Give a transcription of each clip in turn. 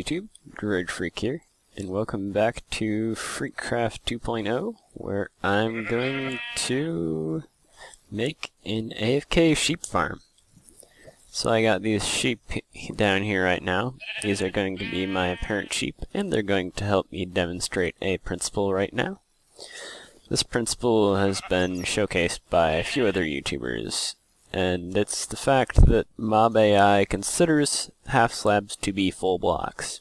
YouTube, Droid Freak here, and welcome back to FreakCraft 2.0, where I'm going to make an AFK sheep farm. So I got these sheep down here right now. These are going to be my parent sheep, and they're going to help me demonstrate a principle right now. This principle has been showcased by a few other YouTubers, and it's the fact that Mob AI considers half slabs to be full blocks.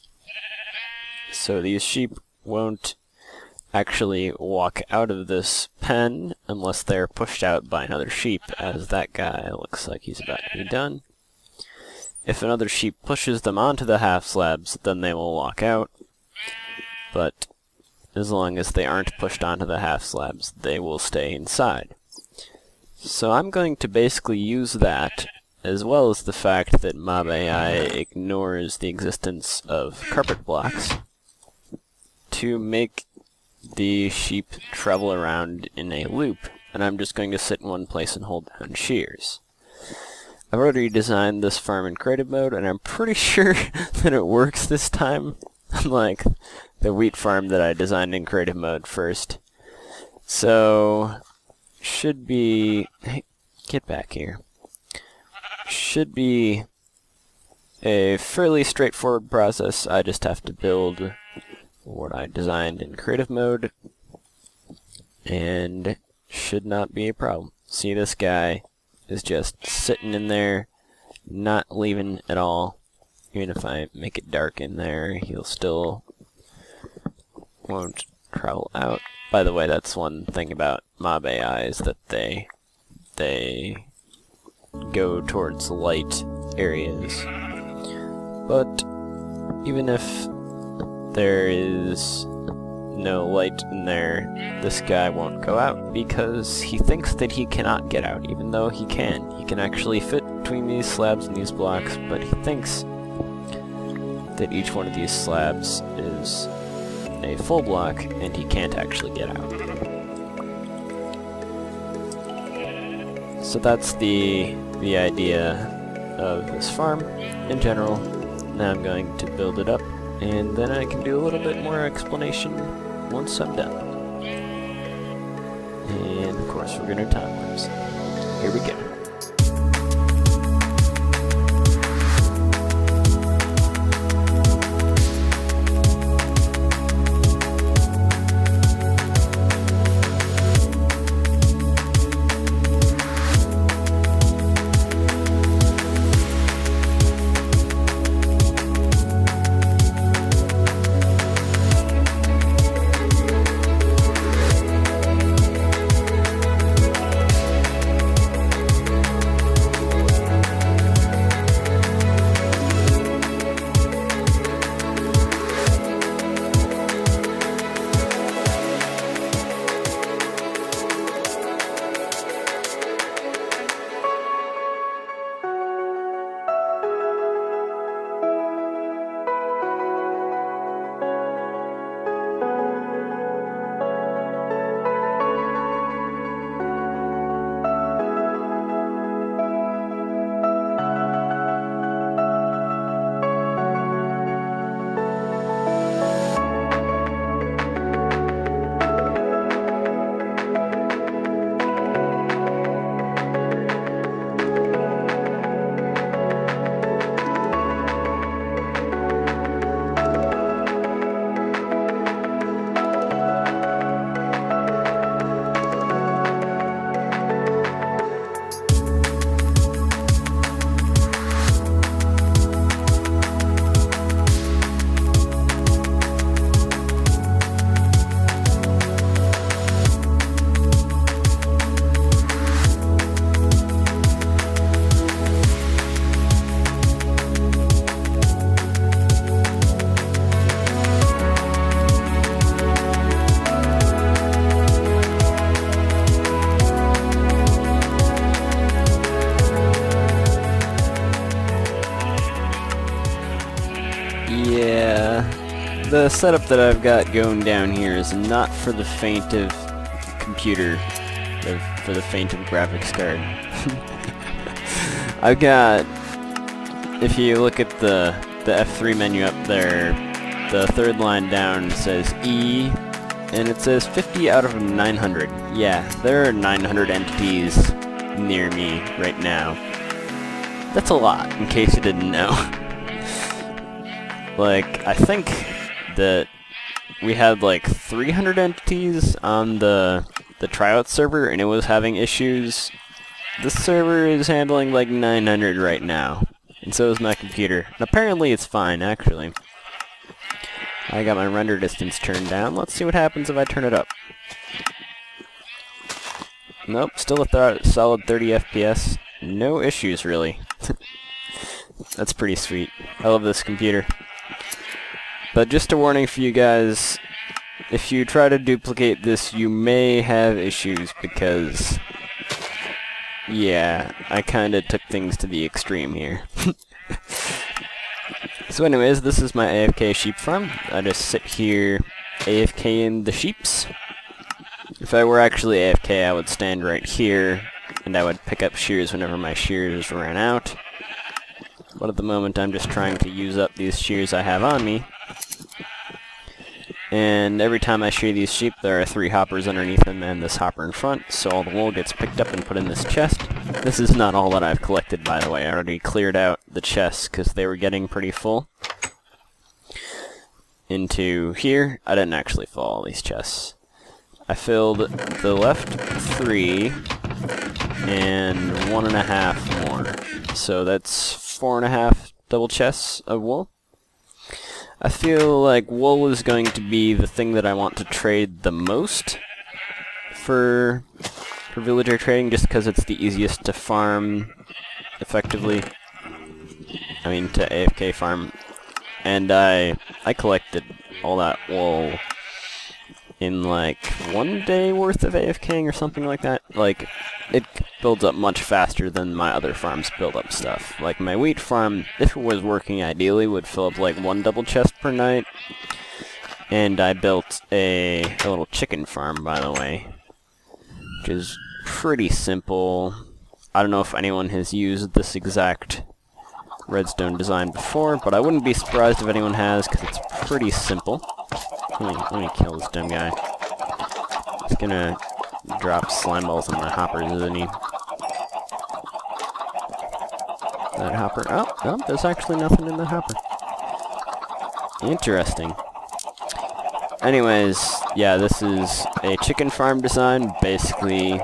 So these sheep won't actually walk out of this pen unless they're pushed out by another sheep, as that guy looks like he's about to be done. If another sheep pushes them onto the half slabs, then they will walk out, but as long as they aren't pushed onto the half slabs, they will stay inside. So I'm going to basically use that, as well as the fact that Mob AI ignores the existence of carpet blocks, to make the sheep travel around in a loop, and I'm just going to sit in one place and hold down shears. I've already designed this farm in creative mode, and I'm pretty sure that it works this time, unlike the wheat farm that I designed in creative mode first. So should be... Hey, get back here. Should be a fairly straightforward process. I just have to build what I designed in creative mode, and should not be a problem. See, this guy is just sitting in there, not leaving at all. Even if I make it dark in there, he'll still won't travel out. By the way, that's one thing about Mob AI, is that they go towards light areas. But even if there is no light in there, this guy won't go out because he thinks that he cannot get out, even though he can. He can actually fit between these slabs and these blocks, but he thinks that each one of these slabs is a full block, and he can't actually get out. So that's the idea of this farm in general. Now I'm going to build it up, and then I can do a little bit more explanation once I'm done. And of course we're going to time lapse. Here we go. The setup that I've got going down here is not for the faint of computer, for the faint of graphics card. I've got, if you look at the the F3 menu up there, the third line down says E, and it says 50 out of 900. Yeah, there are 900 entities near me right now. That's a lot, in case you didn't know. Like, I think that we had like 300 entities on the tryout server, and it was having issues. This server is handling like 900 right now, and so is my computer. And apparently it's fine, actually. I got my render distance turned down. Let's see what happens if I turn it up. Nope, still a solid 30 FPS. No issues, really. That's pretty sweet. I love this computer. But just a warning for you guys, if you try to duplicate this, you may have issues because, yeah, I kinda took things to the extreme here. So anyways, this is my AFK sheep farm. I just sit here AFK in the sheeps. If I were actually AFK, I would stand right here, and I would pick up shears whenever my shears ran out. But at the moment, I'm just trying to use up these shears I have on me. And every time I shear these sheep, there are 3 hoppers underneath them and this hopper in front, so all the wool gets picked up and put in this chest. This is not all that I've collected, by the way. I already cleared out the chests because they were getting pretty full. Into here, I didn't actually fill all these chests. I filled the left 3 and 1.5 more. So that's 4.5 double chests of wool. I feel like wool is going to be the thing that I want to trade the most for villager trading, just because it's the easiest to farm effectively. I mean, to AFK farm. And I collected all that wool in like 1 day worth of AFKing or something like that. Like, it builds up much faster than my other farms build up stuff. Like, my wheat farm, if it was working ideally, would fill up like 1 double chest per night. And I built a little chicken farm, by the way, which is pretty simple. I don't know if anyone has used this exact redstone design before, but I wouldn't be surprised if anyone has, because it's pretty simple. Let me kill this dumb guy. He's gonna drop slime balls on my hoppers, isn't he? That hopper. Oh, there's actually nothing in the hopper. Interesting. Anyways, yeah, this is a chicken farm design. Basically,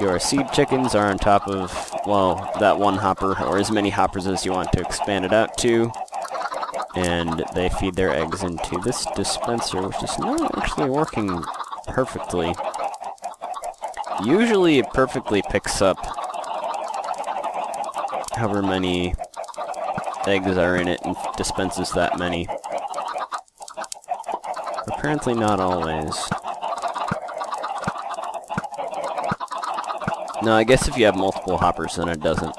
your seed chickens are on top of, well, that 1 hopper, or as many hoppers as you want to expand it out to. And they feed their eggs into this dispenser, which is not actually working perfectly. Usually it perfectly picks up however many eggs are in it and dispenses that many. Apparently not always. No, I guess if you have multiple hoppers, then it doesn't.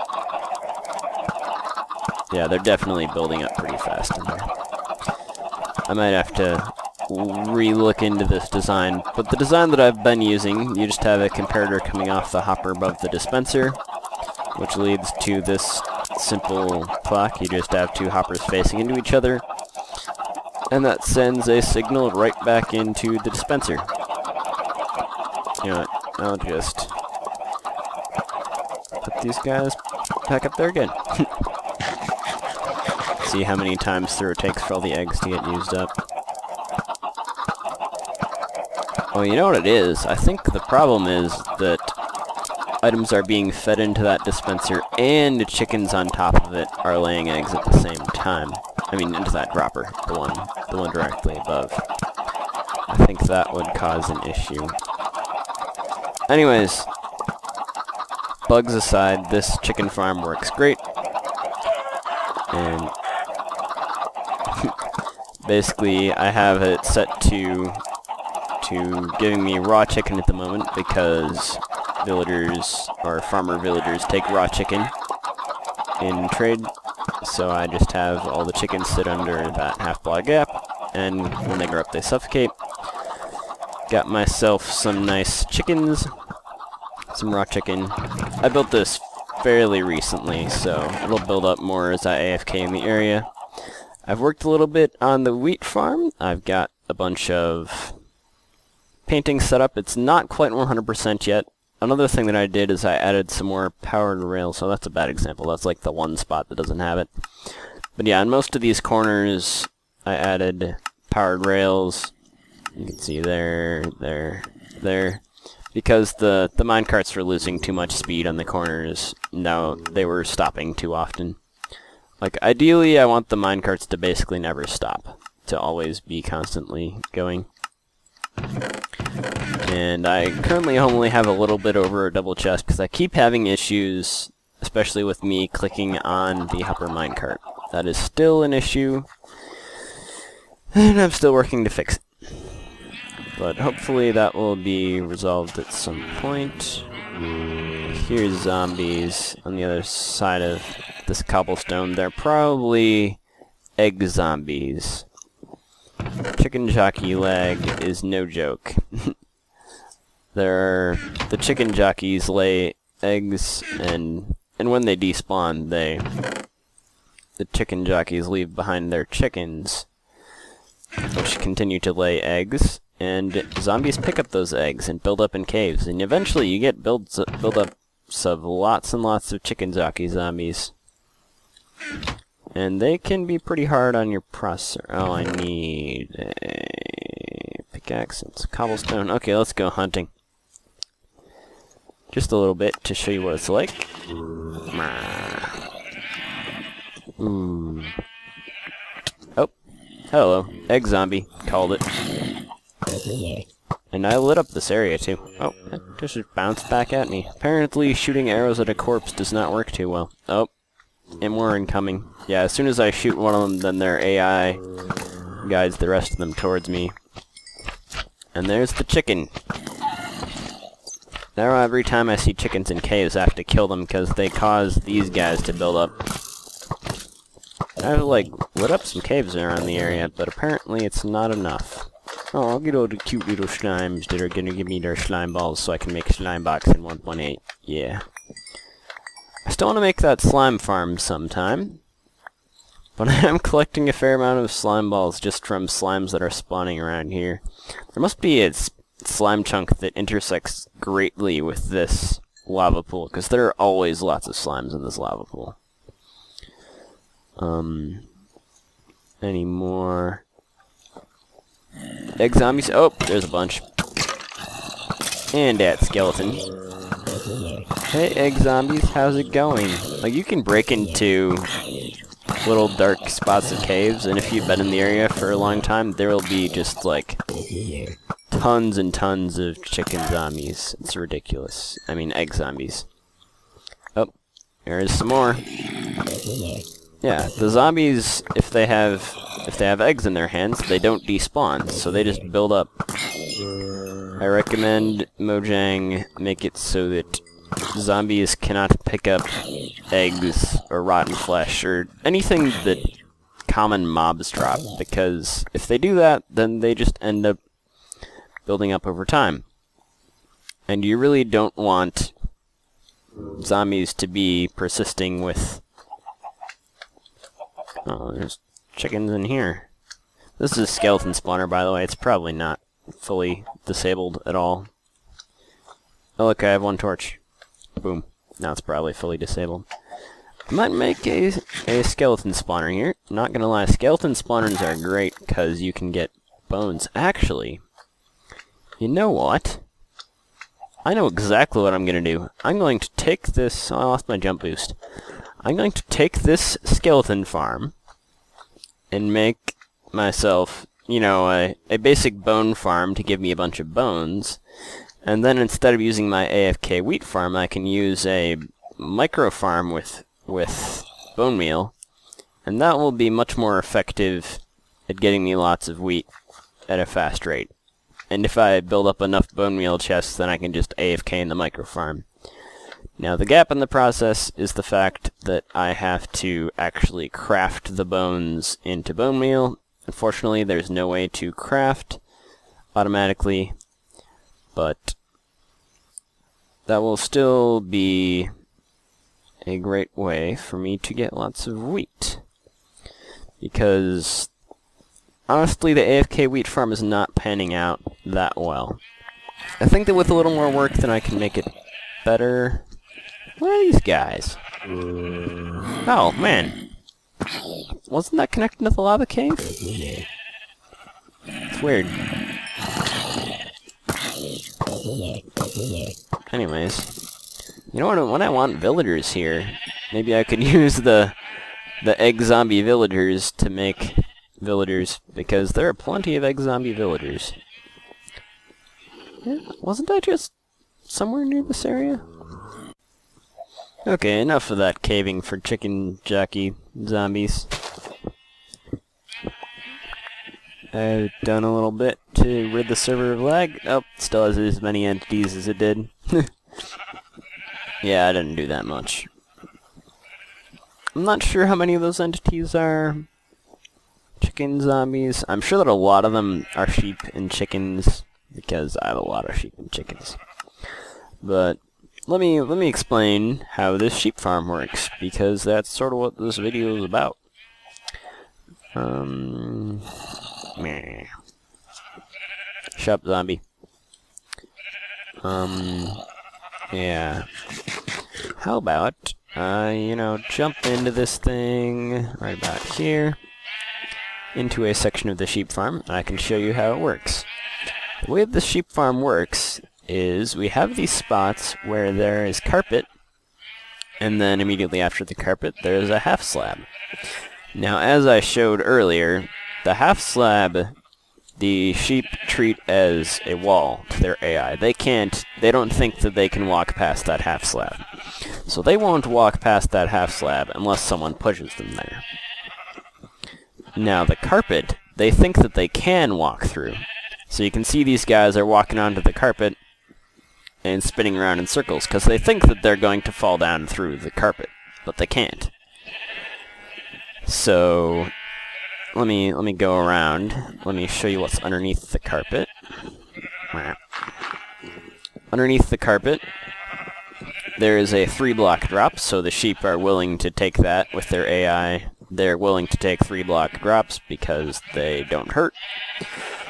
Yeah, they're definitely building up pretty fast in there. I might have to re-look into this design, but the design that I've been using, you just have a comparator coming off the hopper above the dispenser, which leads to this simple clock. You just have 2 hoppers facing into each other, and that sends a signal right back into the dispenser. You know what, I'll just put these guys back up there again. See how many times through it takes for all the eggs to get used up. Oh, you know what it is? I think the problem is that items are being fed into that dispenser and the chickens on top of it are laying eggs at the same time. I mean, into that dropper, the one directly above. I think that would cause an issue. Anyways, bugs aside, this chicken farm works great. And basically, I have it set to giving me raw chicken at the moment because villagers, or farmer villagers, take raw chicken in trade. So I just have all the chickens sit under that half-block gap, and when they grow up they suffocate. Got myself some nice chickens, some raw chicken. I built this fairly recently, so it'll build up more as I AFK in the area. I've worked a little bit on the wheat farm. I've got a bunch of painting set up. It's not quite 100% yet. Another thing that I did is I added some more powered rails, so that's a bad example. That's like the one spot that doesn't have it. But yeah, on most of these corners, I added powered rails. You can see there, because the minecarts were losing too much speed on the corners. Now they were stopping too often. Like, ideally, I want the minecarts to basically never stop, to always be constantly going. And I currently only have a little bit over a double chest, because I keep having issues, especially with me clicking on the upper minecart. That is still an issue, and I'm still working to fix it. But hopefully that will be resolved at some point. Here's zombies on the other side of this cobblestone. They're probably egg zombies. Chicken jockey leg is no joke. The chicken jockeys lay eggs, and when they despawn, the chicken jockeys leave behind their chickens, which continue to lay eggs, and zombies pick up those eggs and build up in caves, and eventually you get buildups of lots and lots of chicken jockey zombies. And they can be pretty hard on your processor. Oh, I need a pickaxe and some cobblestone. Okay, let's go hunting. Just a little bit to show you what it's like. Ooh. Oh, hello. Egg zombie. Called it. And I lit up this area too. Oh, it just bounced back at me. Apparently shooting arrows at a corpse does not work too well. Oh, and more incoming. Yeah, as soon as I shoot one of them, then their AI guides the rest of them towards me. And there's the chicken. Now every time I see chickens in caves, I have to kill them because they cause these guys to build up. I've, like, lit up some caves around the area, but apparently it's not enough. Oh, I'll get all the cute little slimes that are gonna give me their slime balls so I can make a slime box in 1.8. Yeah. I still want to make that slime farm sometime. But I am collecting a fair amount of slime balls just from slimes that are spawning around here. There must be a slime chunk that intersects greatly with this lava pool, because there are always lots of slimes in this lava pool. Any more egg zombies? Oh, there's a bunch. And that skeleton. Hey, egg zombies, how's it going? Like, you can break into little dark spots of caves, and if you've been in the area for a long time, there will be just, like, tons and tons of chicken zombies. It's ridiculous. I mean, egg zombies. Oh, there's some more. Yeah, the zombies, if they have eggs in their hands, they don't despawn, so they just build up. I recommend Mojang make it so that zombies cannot pick up eggs or rotten flesh or anything that common mobs drop, because if they do that, then they just end up building up over time. And you really don't want zombies to be persisting with... Oh, there's chickens in here. This is a skeleton spawner, by the way. It's probably not fully disabled at all. Oh, look, I have one torch. Boom. Now it's probably fully disabled. I might make a skeleton spawner here. Not gonna lie, skeleton spawners are great because you can get bones. Actually, you know what? I know exactly what I'm gonna do. I'm going to take this... Oh, I lost my jump boost. I'm going to take this skeleton farm and make myself, you know, a basic bone farm to give me a bunch of bones. And then instead of using my AFK wheat farm, I can use a micro farm with bone meal. And that will be much more effective at getting me lots of wheat at a fast rate. And if I build up enough bone meal chests, then I can just AFK in the micro farm. Now, the gap in the process is the fact that I have to actually craft the bones into bone meal. Unfortunately, there's no way to craft automatically, but that will still be a great way for me to get lots of wheat. because honestly the AFK wheat farm is not panning out that well. I think that with a little more work then I can make it better. Where are these guys? Oh, man. Wasn't that connected to the lava cave? It's weird. Anyways. You know what, when I want villagers here, maybe I could use the egg zombie villagers to make villagers, because there are plenty of egg zombie villagers. Yeah, wasn't I just somewhere near this area? Okay, enough of that caving for chicken jockey zombies. I've done a little bit to rid the server of lag. Oh, still has as many entities as it did. Yeah, I didn't do that much. I'm not sure how many of those entities are chicken zombies. I'm sure that a lot of them are sheep and chickens, because I have a lot of sheep and chickens. But let me explain how this sheep farm works, because that's sort of what this video is about. Meh. Shut up, zombie. Yeah. How about you know, jump into this thing right about here, into a section of the sheep farm, and I can show you how it works. The way the sheep farm works is we have these spots where there is carpet, and then immediately after the carpet there is a half slab. Now, as I showed earlier, the half slab the sheep treat as a wall to their AI. They don't think that they can walk past that half slab. So they won't walk past that half slab unless someone pushes them there. Now, the carpet, they think that they can walk through. So you can see these guys are walking onto the carpet and spinning around in circles, because they think that they're going to fall down through the carpet, but they can't. So let me go around. Let me show you what's underneath the carpet. Underneath the carpet, there is a 3-block drop, so the sheep are willing to take that with their AI. They're willing to take 3-block drops because they don't hurt.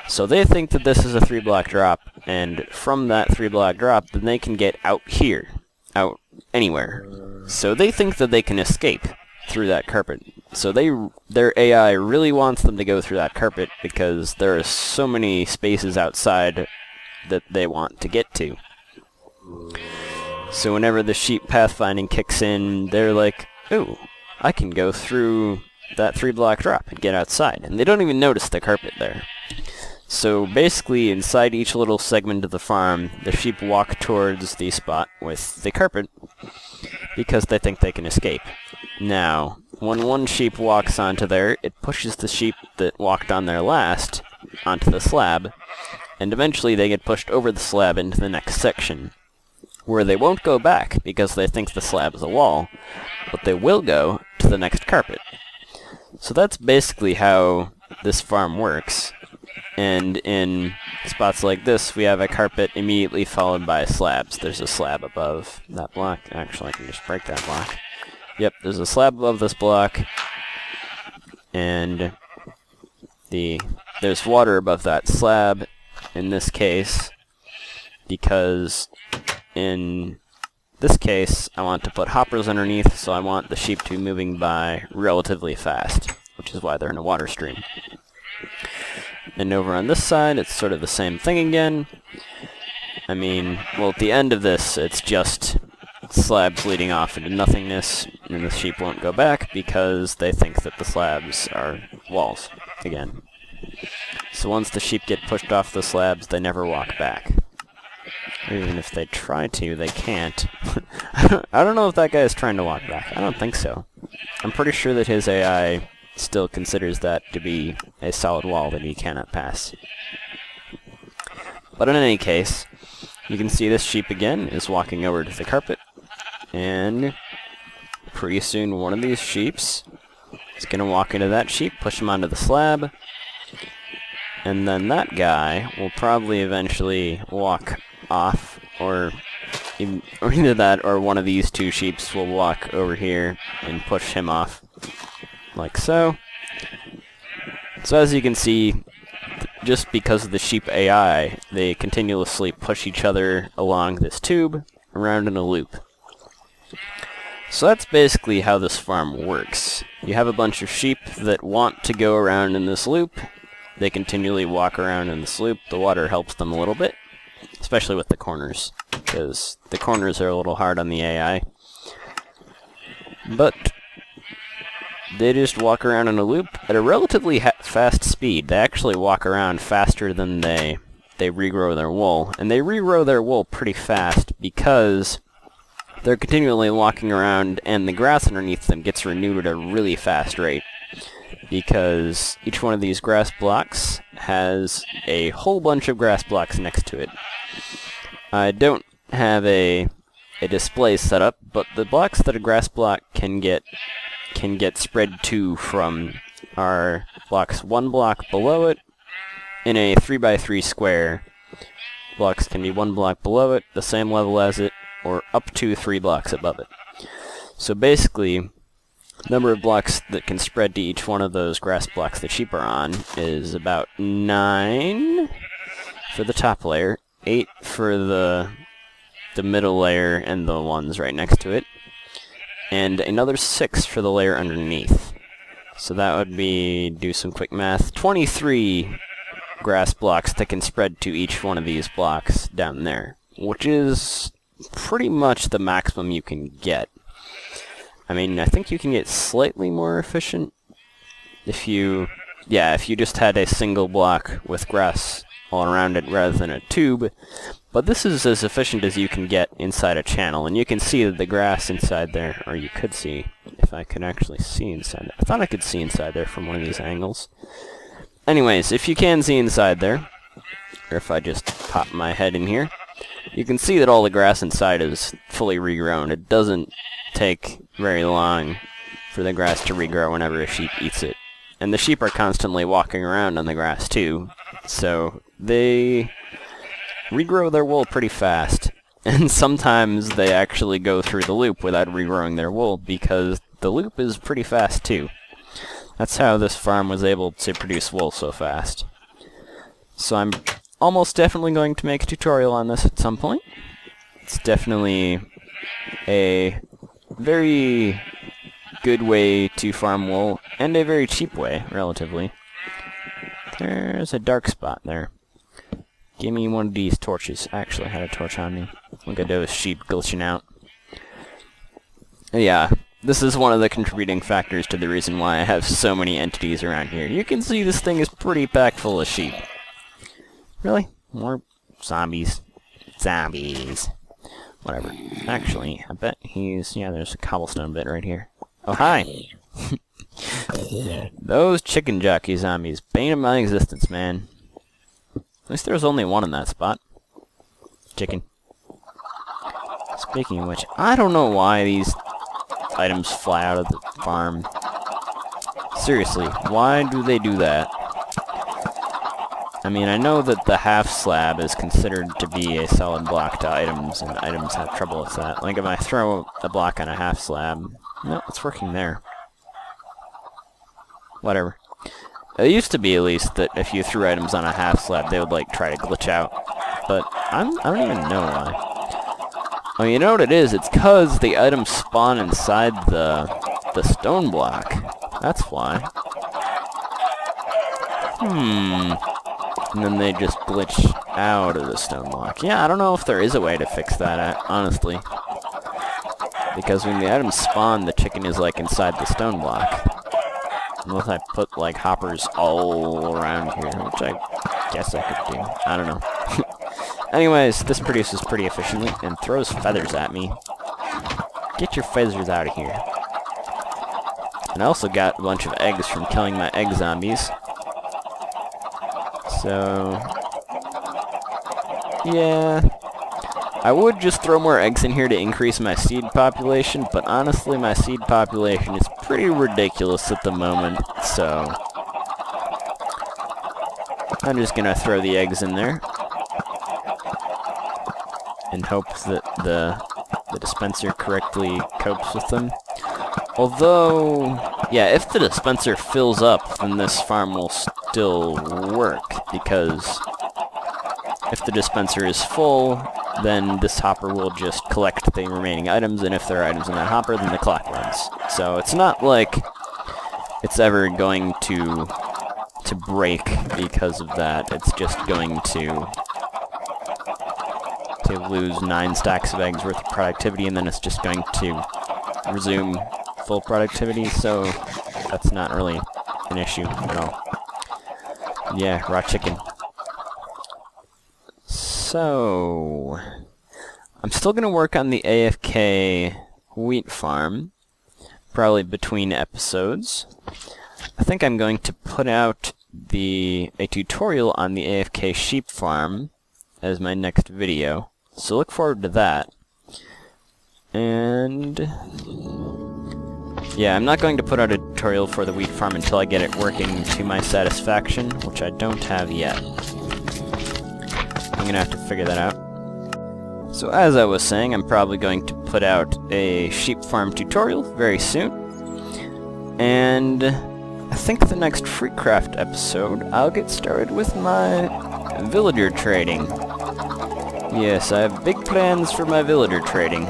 So they think that this is a 3-block drop, and from that 3-block drop, then they can get out here, out anywhere. So they think that they can escape through that carpet. So their AI really wants them to go through that carpet because there are so many spaces outside that they want to get to. So whenever the sheep pathfinding kicks in, they're like, ooh, I can go through that 3-block drop and get outside. And they don't even notice the carpet there. So basically, inside each little segment of the farm, the sheep walk towards the spot with the carpet because they think they can escape. Now, when one sheep walks onto there, it pushes the sheep that walked on there last onto the slab, and eventually they get pushed over the slab into the next section, where they won't go back because they think the slab is a wall, but they will go to the next carpet. So that's basically how this farm works. And in spots like this, we have a carpet immediately followed by slabs. There's a slab above that block. Actually, I can just break that block. Yep, there's a slab above this block, and there's water above that slab in this case, because in this case, I want to put hoppers underneath, so I want the sheep to be moving by relatively fast, which is why they're in a water stream. And over on this side, it's sort of the same thing again. I mean, well, at the end of this, it's just slabs leading off into nothingness, and the sheep won't go back because they think that the slabs are walls again. So once the sheep get pushed off the slabs, they never walk back. Or even if they try to, they can't. I don't know if that guy is trying to walk back. I don't think so. I'm pretty sure that his AI still considers that to be a solid wall that he cannot pass. But in any case, you can see this sheep again is walking over to the carpet, and pretty soon one of these sheeps is going to walk into that sheep, push him onto the slab, and then that guy will probably eventually walk off, or either that or one of these two sheeps will walk over here and push him off, like so. So as you can see, just because of the sheep AI, they continuously push each other along this tube, around in a loop. So that's basically how this farm works. You have a bunch of sheep that want to go around in this loop. They continually walk around in this loop. The water helps them a little bit, especially with the corners, because the corners are a little hard on the AI. But they just walk around in a loop at a relatively fast speed. They actually walk around faster than they regrow their wool. And they regrow their wool pretty fast because they're continually walking around and the grass underneath them gets renewed at a really fast rate. Because each one of these grass blocks has a whole bunch of grass blocks next to it. I don't have a display set up, but the blocks that a grass block can get spread to from are blocks one block below it in a 3x3 square. Blocks can be one block below it, the same level as it, or up to 3 blocks above it. So basically, the number of blocks that can spread to each one of those grass blocks the sheep are on is about 9 for the top layer, 8 for the middle layer and the ones right next to it, and another 6 for the layer underneath. So that would be, do some quick math, 23 grass blocks that can spread to each one of these blocks down there, which is pretty much the maximum you can get. I mean, I think you can get slightly more efficient if you just had a single block with grass all around it rather than a tube, but this is as efficient as you can get inside a channel, and you can see that the grass inside there, or you could see, if I could actually see inside there. I thought I could see inside there from one of these angles. Anyways, if you can see inside there, or if I just pop my head in here, you can see that all the grass inside is fully regrown. It doesn't take very long for the grass to regrow whenever a sheep eats it. And the sheep are constantly walking around on the grass too, so they regrow their wool pretty fast. And sometimes they actually go through the loop without regrowing their wool, because the loop is pretty fast too. That's how this farm was able to produce wool so fast. So I'm almost definitely going to make a tutorial on this at some point. It's definitely a very good way to farm wool, and a very cheap way, relatively. There's a dark spot there. Give me one of these torches. I actually had a torch on me. Look at those sheep glitching out. Yeah, this is one of the contributing factors to the reason why I have so many entities around here. You can see this thing is pretty packed full of sheep. Really? More zombies. Zombies. Whatever. Actually, I bet he's... yeah, there's a cobblestone bit right here. Oh, hi! Those chicken jockey zombies. Bane of my existence, man. At least there's only one in that spot. Chicken. Speaking of which, I don't know why these items fly out of the farm. Seriously, why do they do that? I mean, I know that the half slab is considered to be a solid block to items, and items have trouble with that. Like if I throw a block on a half slab, no, it's working there. Whatever. It used to be, at least, that if you threw items on a half slab, they would, like, try to glitch out. But I don't even know why. Oh, you know what it is? It's 'cause the items spawn inside the stone block. That's why. And then they just glitch out of the stone block. Yeah, I don't know if there is a way to fix that, honestly. Because when the items spawn, the chicken is, like, inside the stone block. Unless I put, like, hoppers all around here, which I guess I could do. I don't know. Anyways, this produces pretty efficiently and throws feathers at me. Get your feathers out of here. And I also got a bunch of eggs from killing my egg zombies. So... yeah... I would just throw more eggs in here to increase my seed population, but honestly my seed population is pretty ridiculous at the moment, so... I'm just gonna throw the eggs in there. And hope that the dispenser correctly copes with them. Although... yeah, if the dispenser fills up, then this farm will still work, because if the dispenser is full, then this hopper will just collect the remaining items, and if there are items in that hopper, then the clock runs. So it's not like it's ever going to break because of that. It's just going to lose 9 stacks of eggs worth of productivity, and then it's just going to resume full productivity, so that's not really an issue at all. Yeah, raw chicken. So, I'm still going to work on the AFK wheat farm, probably between episodes. I think I'm going to put out a tutorial on the AFK sheep farm as my next video, so look forward to that. And yeah, I'm not going to put out a tutorial for the wheat farm until I get it working to my satisfaction, which I don't have yet. I'm gonna have to figure that out. So as I was saying, I'm probably going to put out a sheep farm tutorial very soon. And I think the next FreakCraft episode, I'll get started with my villager trading. Yes, I have big plans for my villager trading.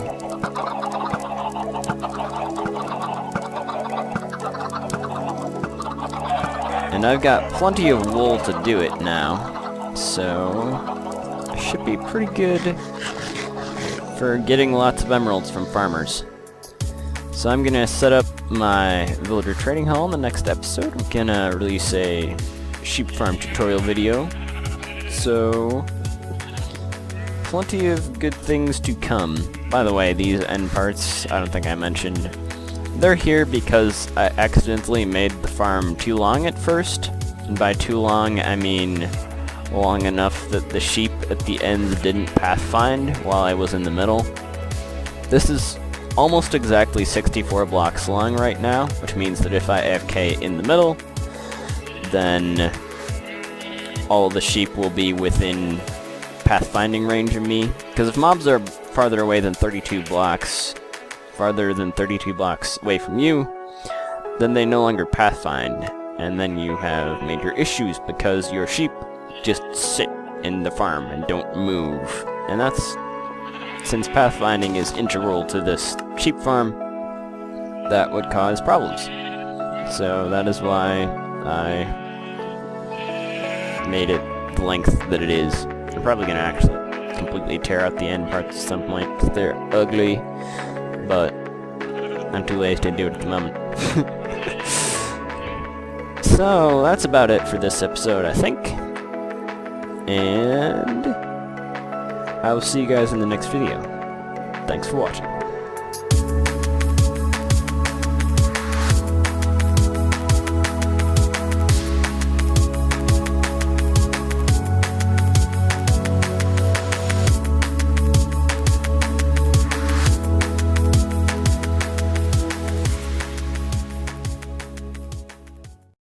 And I've got plenty of wool to do it now, so I should be pretty good for getting lots of emeralds from farmers. So I'm gonna set up my villager trading hall in the next episode. I'm gonna release a sheep farm tutorial video. So plenty of good things to come. By the way, these end parts, I don't think I mentioned, they're here because I accidentally made the farm too long at first. And by too long, I mean long enough that the sheep at the ends didn't pathfind while I was in the middle. This is almost exactly 64 blocks long right now, which means that if I AFK in the middle, then all the sheep will be within pathfinding range of me. Because if mobs are farther away than 32 blocks, away from you, then they no longer pathfind, and then you have major issues because your sheep just sit in the farm and don't move. And that's, since pathfinding is integral to this sheep farm, that would cause problems. So that is why I made it the length that it is. I'm probably going to actually completely tear out the end parts at some point, because they're ugly, but I'm too lazy to do it at the moment. So that's about it for this episode, I think. And I will see you guys in the next video. Thanks for watching.